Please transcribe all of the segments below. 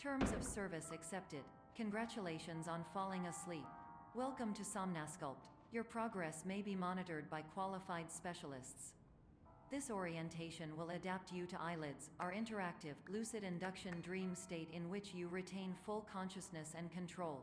Terms of service accepted. Congratulations on falling asleep. Welcome to Somnasculpt. Your progress may be monitored by qualified specialists. This orientation will adapt you to eyelids, our interactive, lucid induction dream state in which you retain full consciousness and control.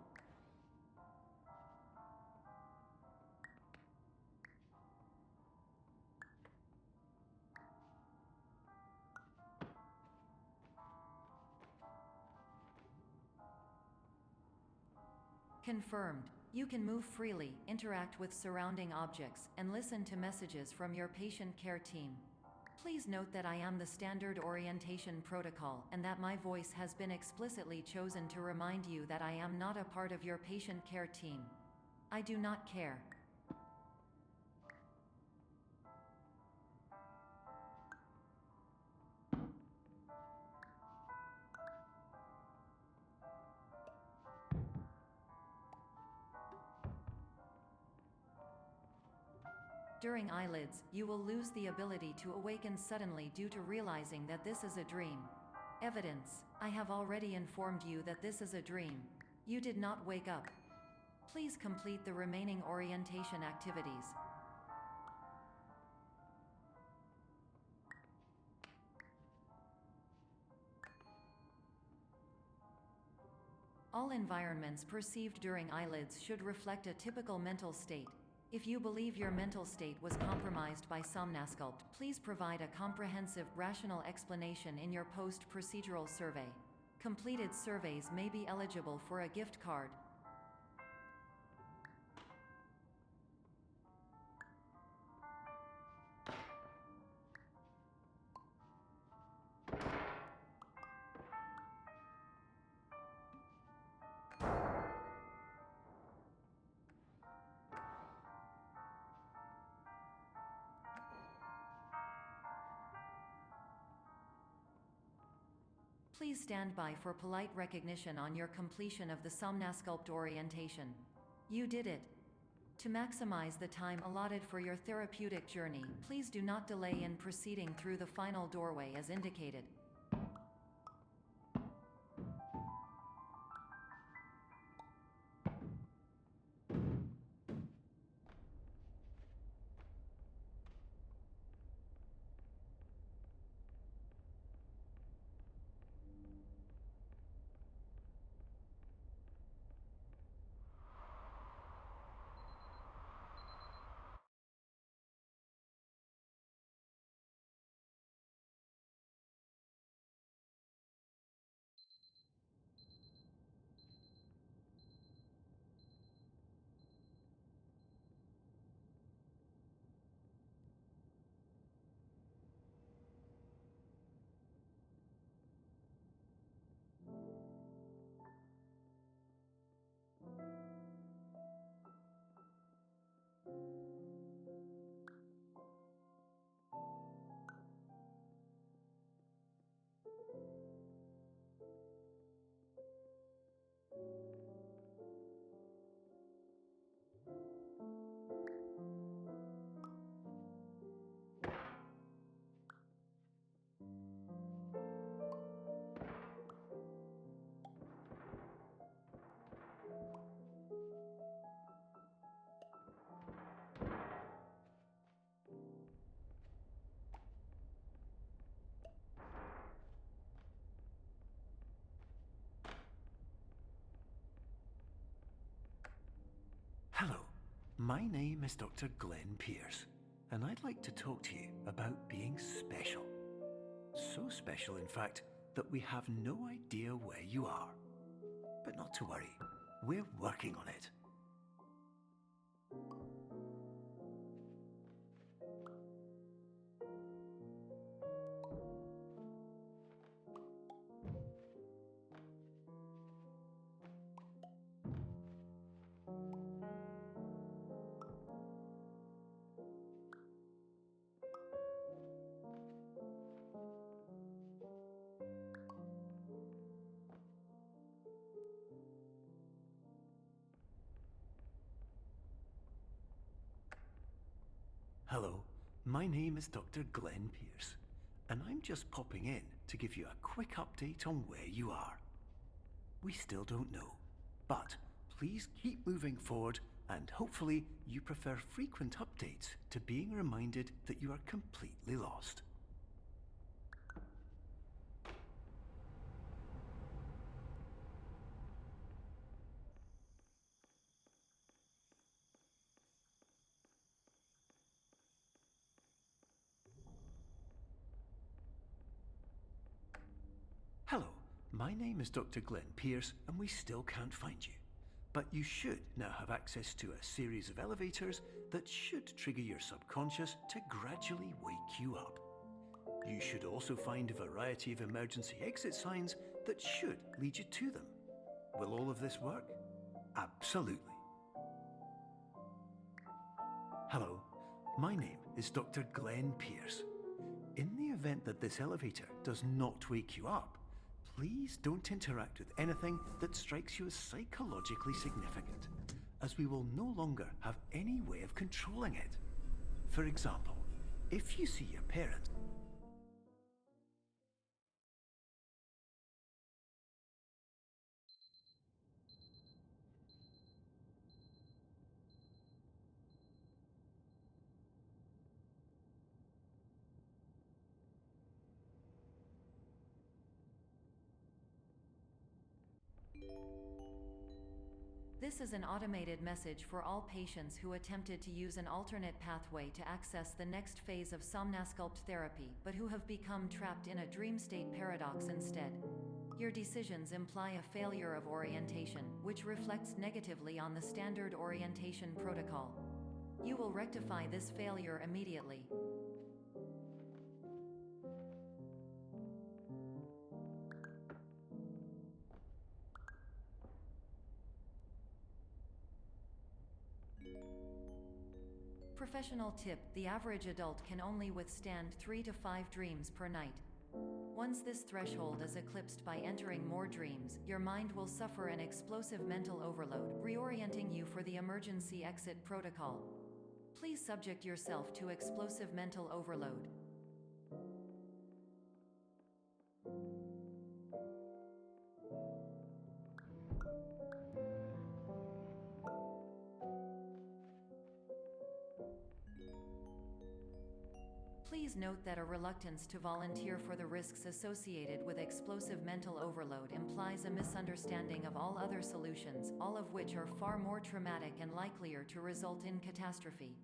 Confirmed. You can move freely, interact with surrounding objects, and listen to messages from your patient care team. Please note that I am the standard orientation protocol and that my voice has been explicitly chosen to remind you that I am not a part of your patient care team. I do not care. During eyelids, you will lose the ability to awaken suddenly due to realizing that this is a dream. Evidence: I have already informed you that this is a dream. You did not wake up. Please complete the remaining orientation activities. All environments perceived during eyelids should reflect a typical mental state. If you believe your mental state was compromised by Somnasculpt, please provide a comprehensive, rational explanation in your post-procedural survey. Completed surveys may be eligible for a gift card. Please stand by for polite recognition on your completion of the Somnasculpt orientation. You did it. To maximize the time allotted for your therapeutic journey, please do not delay in proceeding through the final doorway as indicated. Hello, my name is Dr. Glenn Pierce, and I'd like to talk to you about being special. So special, in fact, that we have no idea where you are. But not to worry, we're working on it. Hello, my name is Dr. Glenn Pierce, and I'm just popping in to give you a quick update on where you are. We still don't know. But please keep moving forward, and hopefully you prefer frequent updates to being reminded that you are completely lost. Hello, my name is Dr. Glenn Pierce, and we still can't find you. But you should now have access to a series of elevators that should trigger your subconscious to gradually wake you up. You should also find a variety of emergency exit signs that should lead you to them. Will all of this work? Absolutely. Hello, my name is Dr. Glenn Pierce. In the event that this elevator does not wake you up, please don't interact with anything that strikes you as psychologically significant, as we will no longer have any way of controlling it. For example, if you see your parents, This is an automated message for all patients who attempted to use an alternate pathway to access the next phase of Somnasculpt therapy but who have become trapped in a dream state paradox instead. Your decisions imply a failure of orientation, which reflects negatively on the standard orientation protocol. You will rectify this failure immediately. Professional tip: the average adult can only withstand 3 to 5 dreams per night. Once this threshold is eclipsed by entering more dreams, your mind will suffer an explosive mental overload, reorienting you for the emergency exit protocol. Please subject yourself to explosive mental overload. Please note that a reluctance to volunteer for the risks associated with explosive mental overload implies a misunderstanding of all other solutions, all of which are far more traumatic and likelier to result in catastrophe.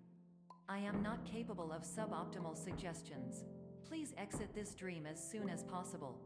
I am not capable of suboptimal suggestions. Please exit this dream as soon as possible.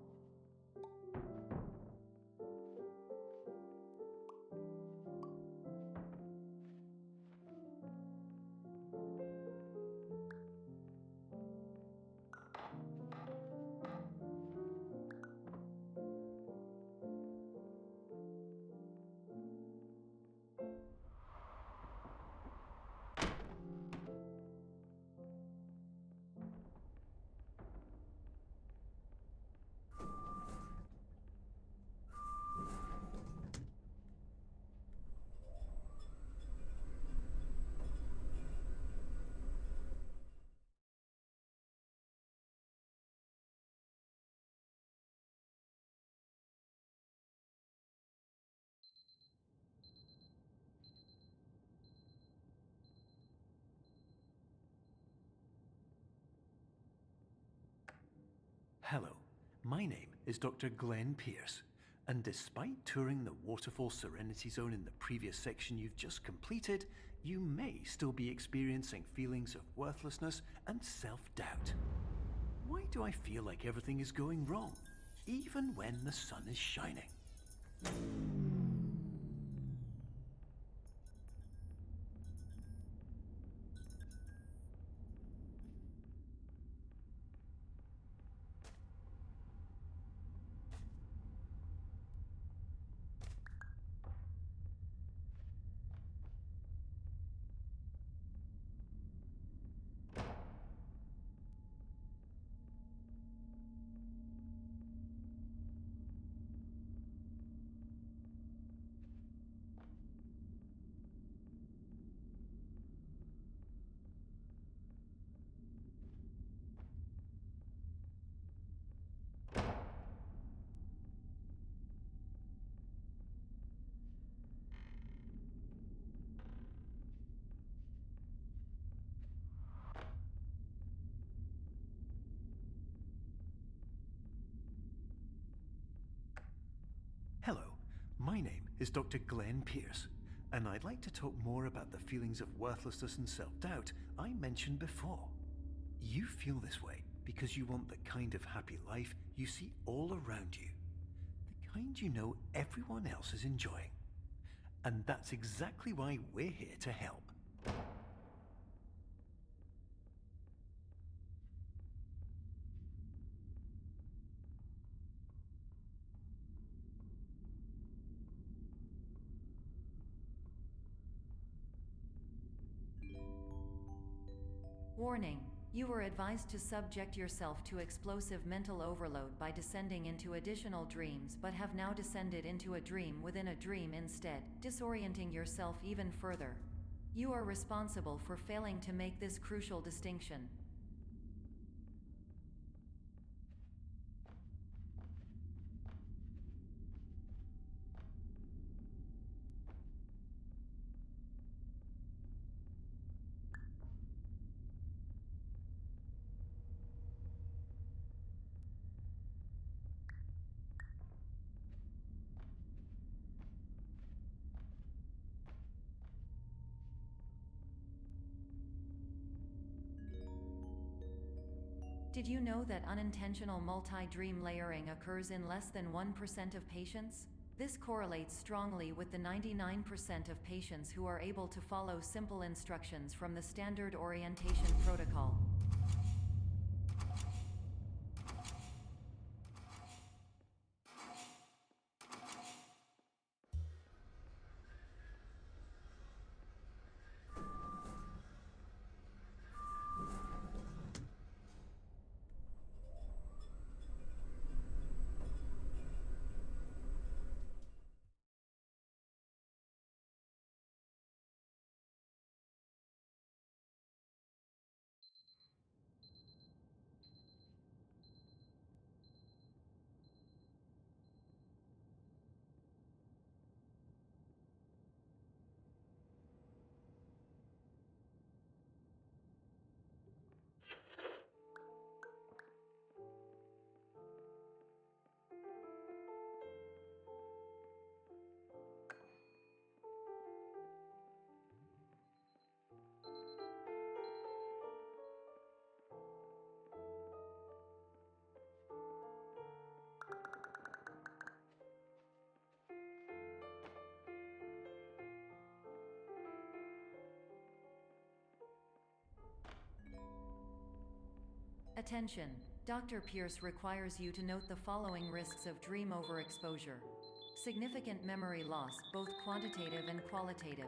hello, my name is Dr. Glenn Pierce, and despite touring the Waterfall Serenity Zone in the previous section you've just completed, you may still be experiencing feelings of worthlessness and self-doubt. Why do I feel like everything is going wrong, even when the sun is shining? My name is Dr. Glenn Pierce, and I'd like to talk more about the feelings of worthlessness and self-doubt I mentioned before. You feel this way because you want the kind of happy life you see all around you, the kind you know everyone else is enjoying. And that's exactly why we're here to help. Warning. You were advised to subject yourself to explosive mental overload by descending into additional dreams, but have now descended into a dream within a dream instead, disorienting yourself even further. You are responsible for failing to make this crucial distinction. Did you know that unintentional multi-dream layering occurs in less than 1% of patients? This correlates strongly with the 99% of patients who are able to follow simple instructions from the standard orientation protocol. Attention! Dr. Pierce requires you to note the following risks of dream overexposure. Significant memory loss, both quantitative and qualitative.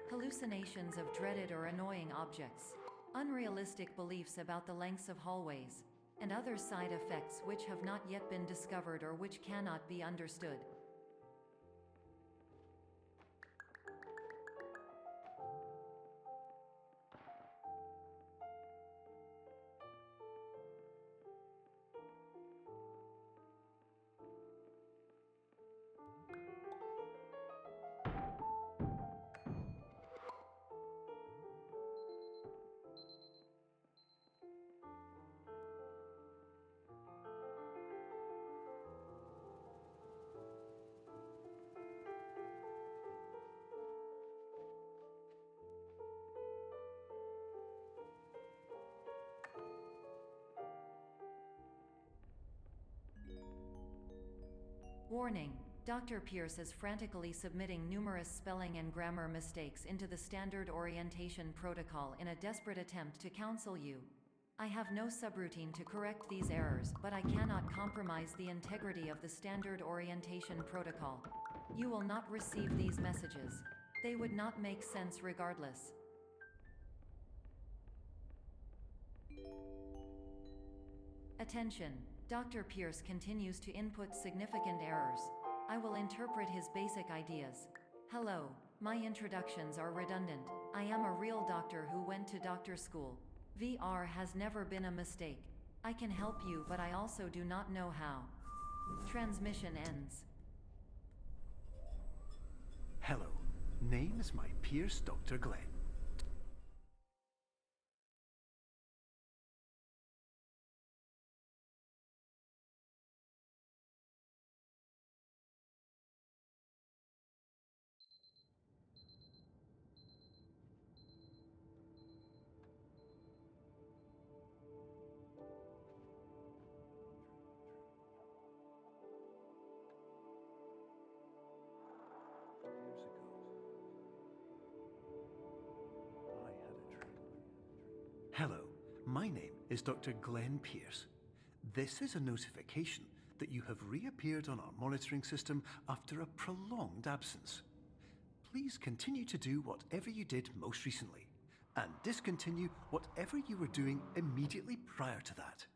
Hallucinations of dreaded or annoying objects. Unrealistic beliefs about the lengths of hallways. And other side effects which have not yet been discovered or which cannot be understood. Warning! Dr. Pierce is frantically submitting numerous spelling and grammar mistakes into the standard orientation protocol in a desperate attempt to counsel you. I have no subroutine to correct these errors, but I cannot compromise the integrity of the standard orientation protocol. You will not receive these messages. They would not make sense regardless. Attention! Dr. Pierce continues to input significant errors. I will interpret his basic ideas. Hello, my introductions are redundant. I am a real doctor who went to doctor school. VR has never been a mistake. I can help you, but I also do not know how. Transmission ends. Hello, name is my Pierce Dr. Glenn. Hello, my name is Dr. Glenn Pierce. This is a notification that you have reappeared on our monitoring system after a prolonged absence. Please continue to do whatever you did most recently, and discontinue whatever you were doing immediately prior to that.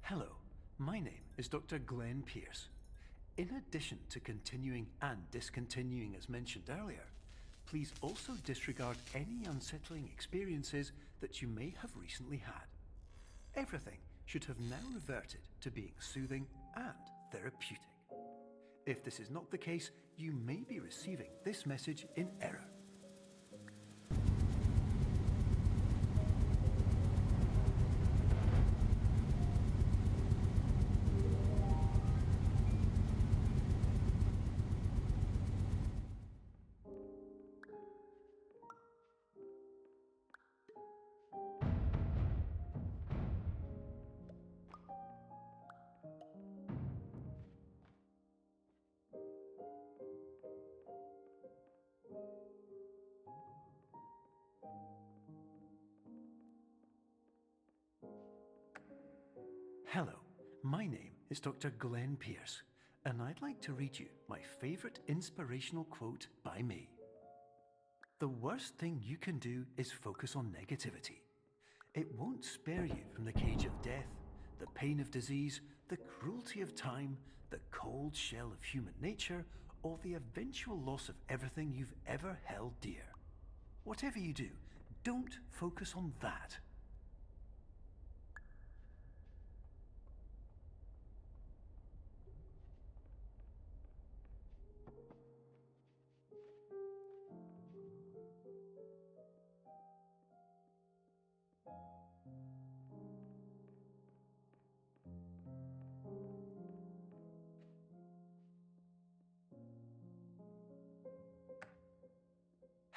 Hello, my name is Dr. Glenn Pierce. In addition to continuing and discontinuing as mentioned earlier, please also disregard any unsettling experiences that you may have recently had. Everything should have now reverted to being soothing and therapeutic. If this is not the case, you may be receiving this message in error. Hello, my name is Dr. Glenn Pierce, and I'd like to read you my favorite inspirational quote by me. The worst thing you can do is focus on negativity. It won't spare you from the cage of death, the pain of disease, the cruelty of time, the cold shell of human nature, or the eventual loss of everything you've ever held dear. Whatever you do, don't focus on that.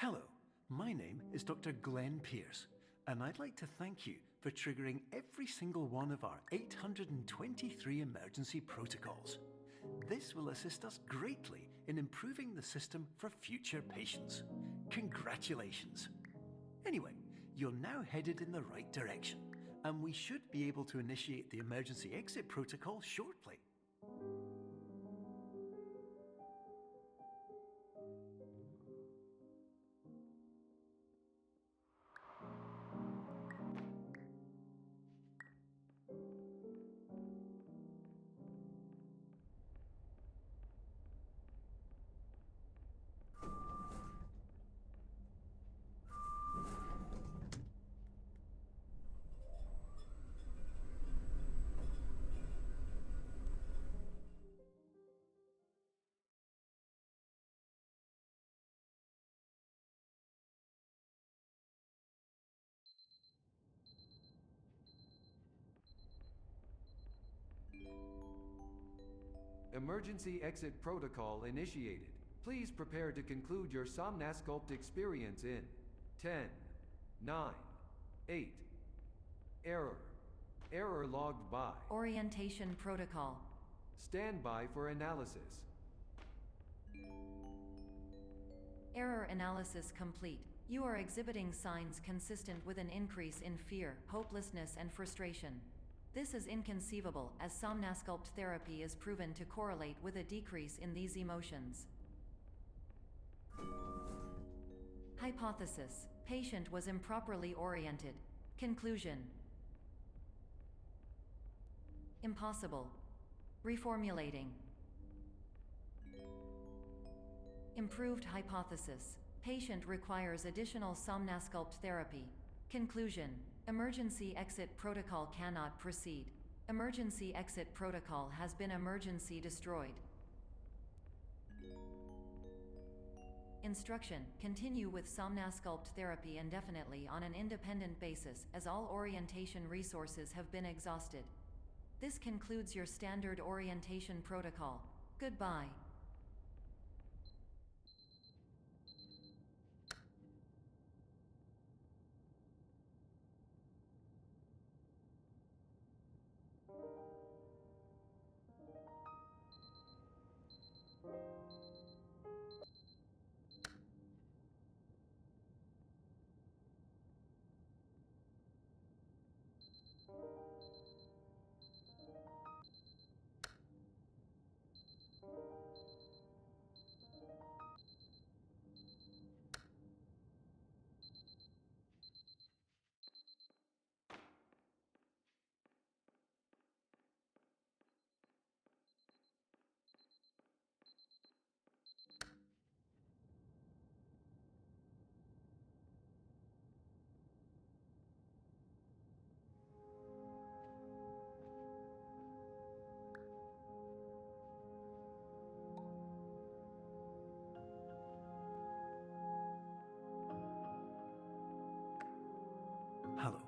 Hello, my name is Dr. Glenn Pierce, and I'd like to thank you for triggering every single one of our 823 emergency protocols. This will assist us greatly in improving the system for future patients. Congratulations! Anyway, you're now headed in the right direction, and we should be able to initiate the emergency exit protocol shortly. Emergency exit protocol initiated. Please prepare to conclude your Somnasculpt experience in 10, 9, 8. Error. Error logged by. Orientation protocol. Stand by for analysis. Error analysis complete. You are exhibiting signs consistent with an increase in fear, hopelessness, and frustration. This is inconceivable, as Somnasculpt therapy is proven to correlate with a decrease in these emotions. Hypothesis: patient was improperly oriented. Conclusion: impossible. Reformulating. Improved hypothesis: Patient requires additional Somnasculpt therapy. Conclusion. Emergency exit protocol cannot proceed. Emergency exit protocol has been emergency destroyed. Instruction. Continue with Somnasculpt therapy indefinitely on an independent basis, as all orientation resources have been exhausted. This concludes your standard orientation protocol. Goodbye. Hello,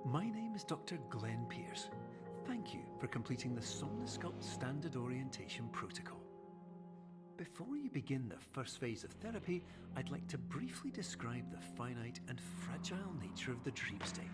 my name is Dr. Glenn Pierce. Thank you for completing the Somnasculpt Standard Orientation Protocol. Before you begin the first phase of therapy, I'd like to briefly describe the finite and fragile nature of the dream state.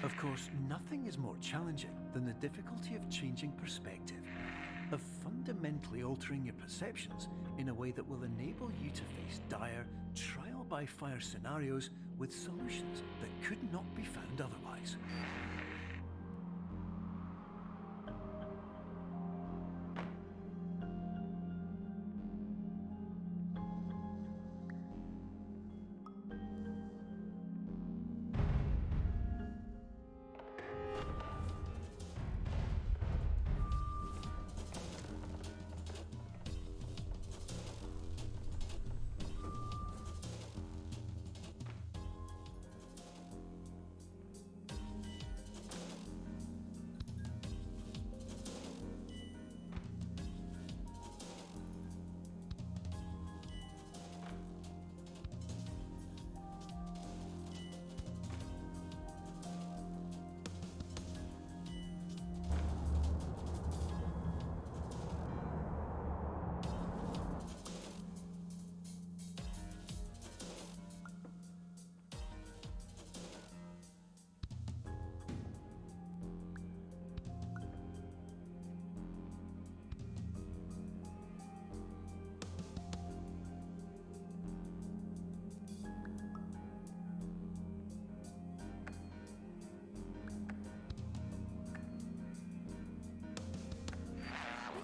Of course, nothing is more challenging than the difficulty of changing perspective, of fundamentally altering your perceptions in a way that will enable you to face dire, trial-by-fire scenarios with solutions that could not be found otherwise.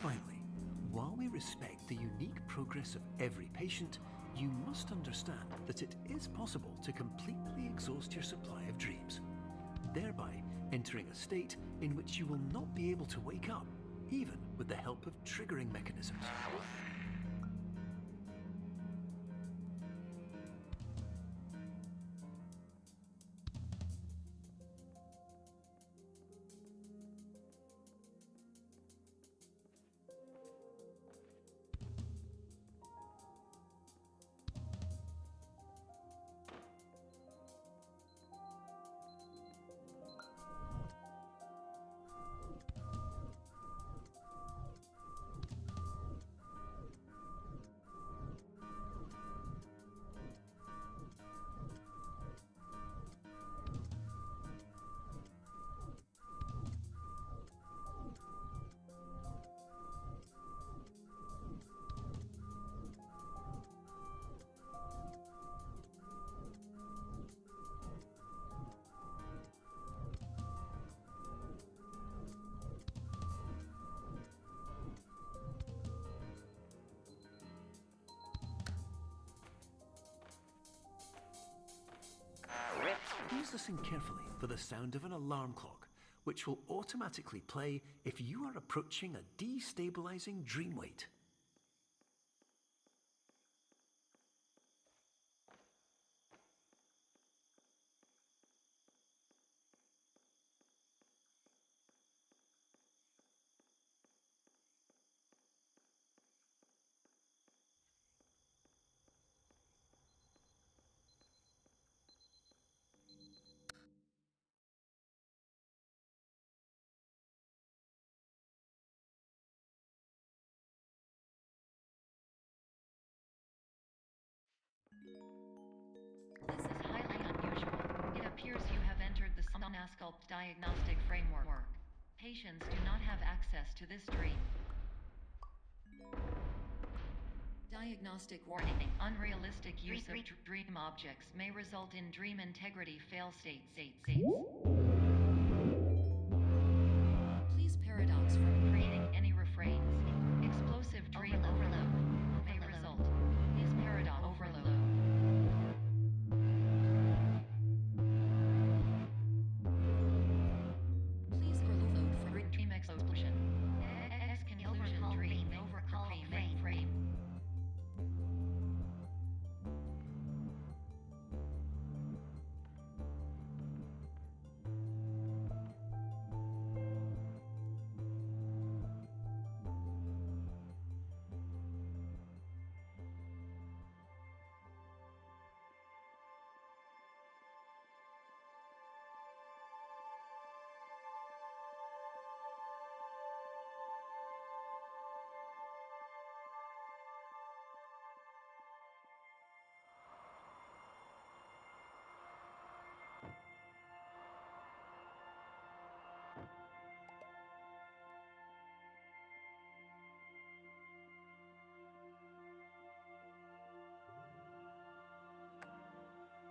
Finally, while we respect the unique progress of every patient, you must understand that it is possible to completely exhaust your supply of dreams, thereby entering a state in which you will not be able to wake up, even with the help of triggering mechanisms. please listen carefully for the sound of an alarm clock, which will automatically play if you are approaching a destabilizing dream weight. This is highly unusual. It appears you have entered the Somnasculpt diagnostic framework. Patients do not have access to this dream. Diagnostic warning. Unrealistic use of dream objects may result in dream integrity fail-states. Please paradox from creating any refrains. Explosive dream overload may result. Please paradox overload. Please overload for dream explosion. Exclusion dream overcall frame.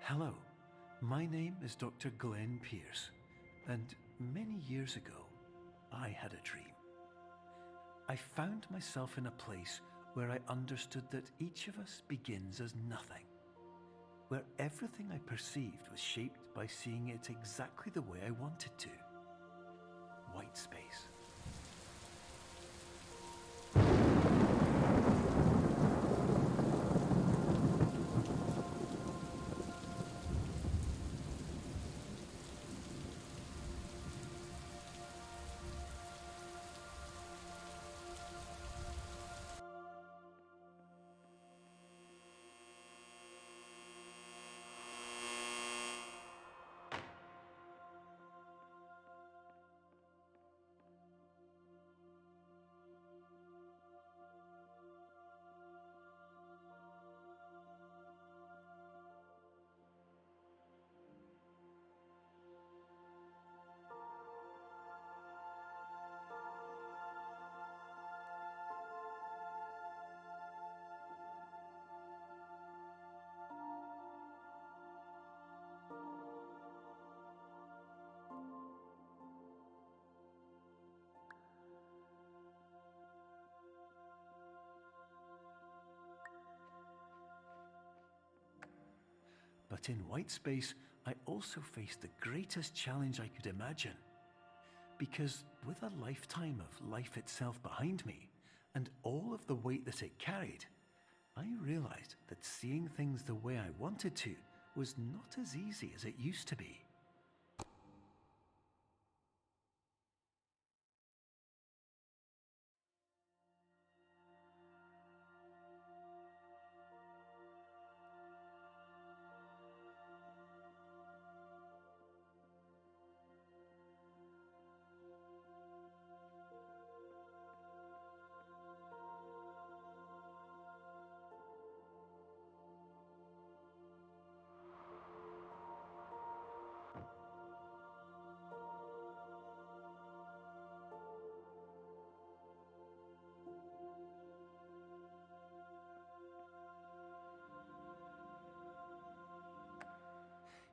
Hello, my name is Dr. Glenn Pierce, and many years ago, I had a dream. I found myself in a place where I understood that each of us begins as nothing, where everything I perceived was shaped by seeing it exactly the way I wanted to. White space. But in white space, I also faced the greatest challenge I could imagine. Because with a lifetime of life itself behind me, and all of the weight that it carried, I realized that seeing things the way I wanted to was not as easy as it used to be.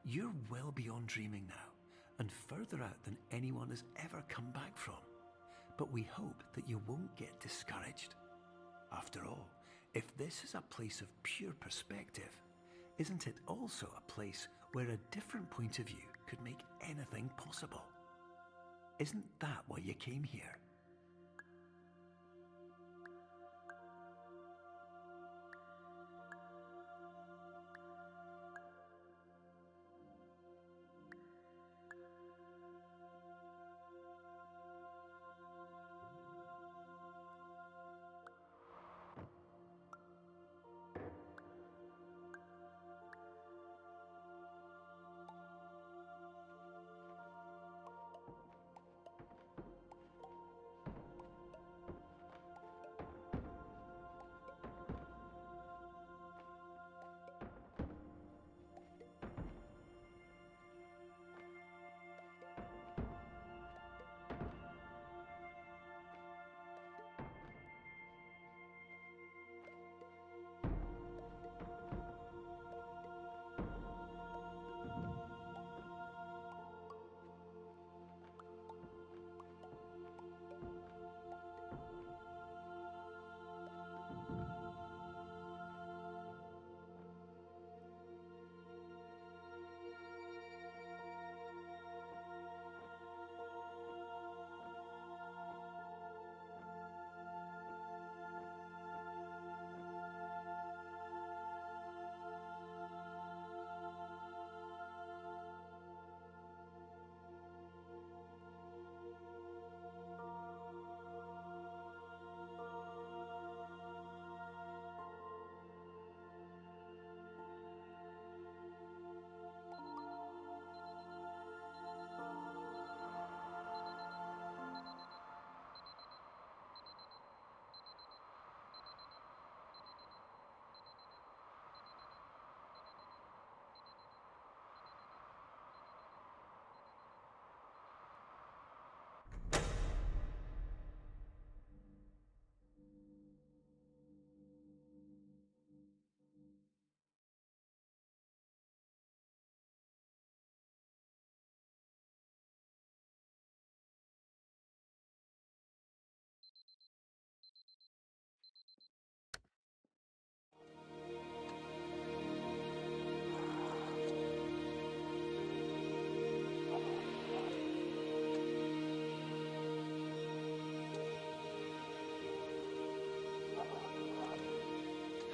You're well beyond dreaming now, and further out than anyone has ever come back from. But we hope that you won't get discouraged. After all, if this is a place of pure perspective, isn't it also a place where a different point of view could make anything possible. Isn't that why you came here?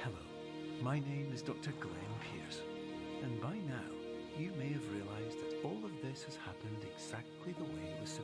Hello, my name is Dr. Glenn Pierce, and by now you may have realised that all of this has happened exactly the way it was supposed to.